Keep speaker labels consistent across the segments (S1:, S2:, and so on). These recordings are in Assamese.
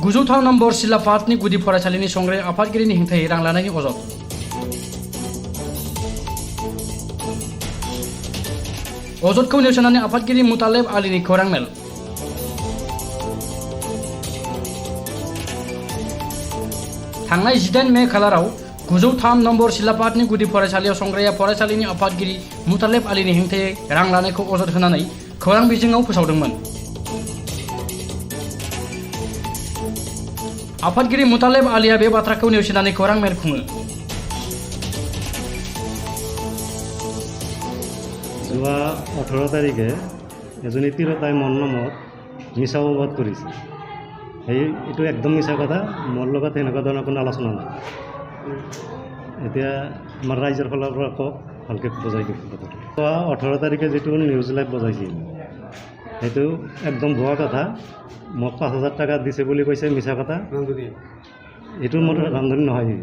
S1: गुजौथाम नम्बर सिलापातनि गुदि फरायसालिनि संग्राय आफादगिरिनि हेंथायै रां लानायनि अजद। अजदखौ नेवसिनानै आफादगिरि मुतालेब आलीनि खौरां मेल। थांनाय 18 मे खालाराव गुजौथाम नम्बर सिलापातनि गुदि फरायसालियाव संग्राया फरायसालिनि आफादगिरि मुतालेब आलीनि हेंथायै रां लानायखौ अजद होनानै खौरां बिजोङाव फोसावदोंमोन। आफादगिरि मुतालेब आलीया बे बाथ्राखौ नेवसिनानै खौरां मेल खुङो।
S2: যোৱা 18 তাৰিখে এজনী তিৰোতাই মোৰ নামত মিছা অপবাদ কৰিছে। এইটো একদম মিছা কথা। মোৰ লগত এনেকুৱা ধৰণৰ কোনো আলোচনা নাই। এতিয়া আমাৰ ৰাইজৰ ফালৰ পৰা কওক, ভালকৈ বুজাই দিম কথাটো। যোৱা 18 তাৰিখে যিটো নিউজ লাইভ বজাইছিল সেইটো একদম ভুৱা কথা। মোক 5,000 টকা দিছে বুলি কৈছে, মিছা কথা। এইটো মোৰ ৰান্ধনী নহয়।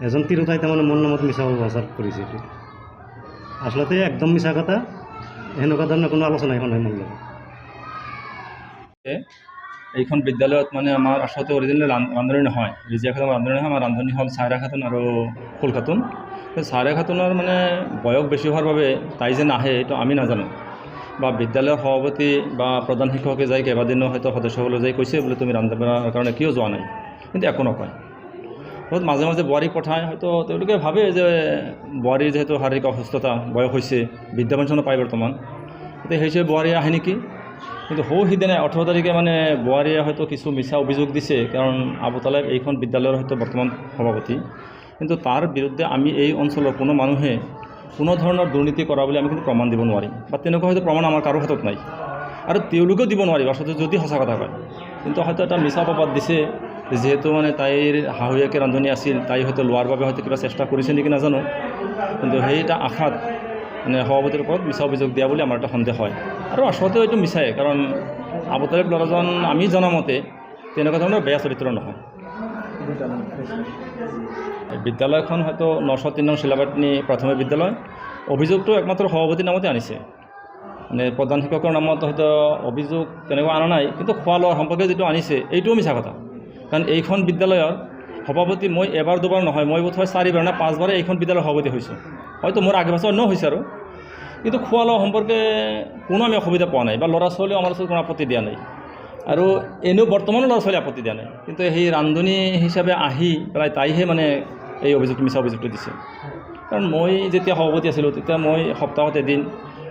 S2: এজন তিৰোতাই তাৰমানে মোৰ নামত মিছা অপপ্ৰচাৰ কৰিছে। এইটো আচলতে একদম মিছা কথা। সেনেকুৱা ধৰণৰ কোনো আলোচনাই হোৱা নাই মোৰ লগত।
S3: এইখন বিদ্যালয়ত মানে আমাৰ আচলতে অৰিজিনেল ৰান্ধনী নহয়, ৰিজিয়া খাতুন ৰান্ধনী নহয়। আমাৰ ৰান্ধনী হ'ল চাইৰা খাতুন আৰু ফুল খাতুন। চাইৰা খাতুনৰ মানে বয়স বেছি হোৱাৰ বাবে তাই যে নাহে এইটো আমি নাজানো, বা বিদ্যালয়ৰ সভাপতি বা প্ৰধান শিক্ষকে যাই কেইবাদিনো হয়তো সদস্যসকলে যাই কৈছে বোলে তুমি ৰান্ধিবৰ কাৰণে কিয় যোৱা নাই, কিন্তু একো নকয়। মাজে মাজে বোৱাৰীক পঠায়। হয়তো তেওঁলোকে ভাবে যে বোৱাৰীৰ যিহেতু শাৰীৰিক অসুস্থতা, বয়স হৈছে, বৃদ্ধা পেঞ্চনো পায় বৰ্তমান, গতিকে সেই হিচাপে বোৱাৰী আহে নেকি। কিন্তু সিদিনা 18 তাৰিখে মানে বোৱাৰীয়ে হয়তো কিছু মিছা অভিযোগ দিছে, কাৰণ আবু তালেব এইখন বিদ্যালয়ৰ হয়তো বৰ্তমান সভাপতি। কিন্তু তাৰ বিৰুদ্ধে আমি এই অঞ্চলৰ কোনো মানুহে কোনো ধৰণৰ দুৰ্নীতি কৰা বুলি আমি কিন্তু প্ৰমাণ দিব নোৱাৰিম, বা তেনেকুৱা হয়তো প্ৰমাণ আমাৰ কাৰো হাতত নাই, আৰু তেওঁলোকেও দিব নোৱাৰিব আচলতে যদি সঁচা কথা কয়। কিন্তু হয়তো এটা মিছা অপবাদ দিছে, যিহেতু মানে তাইৰ শাহুৱেকে ৰান্ধনী আছিল, তাই হয়তো লোৱাৰ বাবে হয়তো কিবা চেষ্টা কৰিছে নেকি নাজানো। কিন্তু সেই এটা আশাত মানে সভাপতিৰ ওপৰত মিছা অভিযোগ দিয়া বুলি আমাৰ এটা সন্দেহ হয়। আৰু আচলতে এইটো মিছাই, কাৰণ আবু তালেব ল'ৰাজন আমি জনামতে তেনেকুৱা ধৰণৰ বেয়া চৰিত্ৰ নহয়। বিদ্যালয়খন হয়তো 903 নং চিলাপাতনি প্ৰাথমিক বিদ্যালয়। অভিযোগটো একমাত্ৰ সভাপতিৰ নামতে আনিছে, মানে প্ৰধান শিক্ষকৰ নামত হয়তো অভিযোগ তেনেকুৱা অনা নাই। কিন্তু খোৱা লোৱাৰ সম্পৰ্কে যিটো আনিছে এইটোও মিছা কথা, কাৰণ এইখন বিদ্যালয়ৰ সভাপতি মই এবাৰ দুবাৰ নহয়, মই বোধহয় 4বাৰ নে 5বাৰে এইখন বিদ্যালয়ৰ সভাপতি হৈছোঁ। হয়তো মোৰ আগে পাছে অন্যও হৈছে আৰু, কিন্তু খোৱা লোৱা সম্পৰ্কে কোনো আমি অসুবিধা পোৱা নাই, বা ল'ৰা ছোৱালীও আমাৰ ওচৰত কোনো আপত্তি দিয়া নাই, আৰু এনেও বৰ্তমানো ল'ৰা ছোৱালীয়ে আপত্তি দিয়া নাই। কিন্তু সেই ৰান্ধনী হিচাপে আহি প্ৰায় তাইহে মানে এই অভিযোগটো, মিছা অভিযোগটো দিছে। কাৰণ মই যেতিয়া সভাপতি আছিলোঁ তেতিয়া মই সপ্তাহত এদিন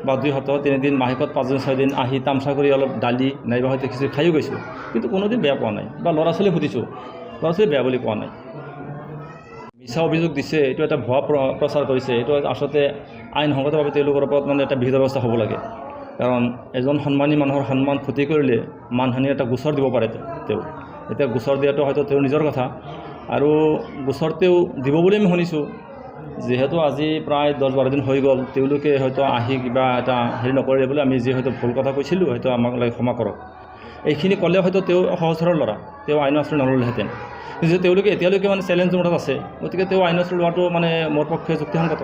S3: বা 2 সপ্তাহত 3 দিন, মাহেকত 5 দিন 6 দিন আহি তামচা কৰি অলপ দালি নাইবা হয়তো কিছু খায়ো গৈছোঁ, কিন্তু কোনোদিন বেয়া পোৱা নাই। বা ল'ৰা ছোৱালী সুধিছোঁ, ল'ৰা ছোৱালী বেয়া বুলি কোৱা নাই। মিছা অভিযোগ দিছে, এইটো এটা ভুৱা প্ৰচাৰ কৰিছে। এইটো আচলতে আইনসংগতভাৱে তেওঁলোকৰ ওপৰত মানে এটা বিহিত ব্যৱস্থা হ'ব লাগে, কাৰণ এজন সন্মানী মানুহৰ সন্মান ক্ষতি কৰিলে মানহানিৰ এটা গোচৰ দিব পাৰে তেওঁ। এতিয়া গোচৰ দিয়াটো হয়তো তেওঁৰ নিজৰ কথা, আৰু গোচৰ তেওঁ দিব বুলি আমি শুনিছোঁ। যিহেতু আজি প্ৰায় 10-12 দিন হৈ গ'ল, তেওঁলোকে হয়তো আহি কিবা এটা হেৰি নকৰিলে বুলি আমি যি হয়তো ভুল কথা কৈছিলোঁ, হয়তো আমাক লাগে ক্ষমা কৰক। এইখিনি ক'লে হয়তো তেওঁ সহজৰৰ ল'ৰা, তেওঁ আইনৰ আশ্ৰয় নল'লেহেঁতেন। কিন্তু তেওঁলোকে এতিয়ালৈকে মানে চেলেঞ্জ মোডত আছে, গতিকে তেওঁ আইনৰ আশ্ৰয় লোৱাটো মানে মোৰ পক্ষে যুক্তিসংগত।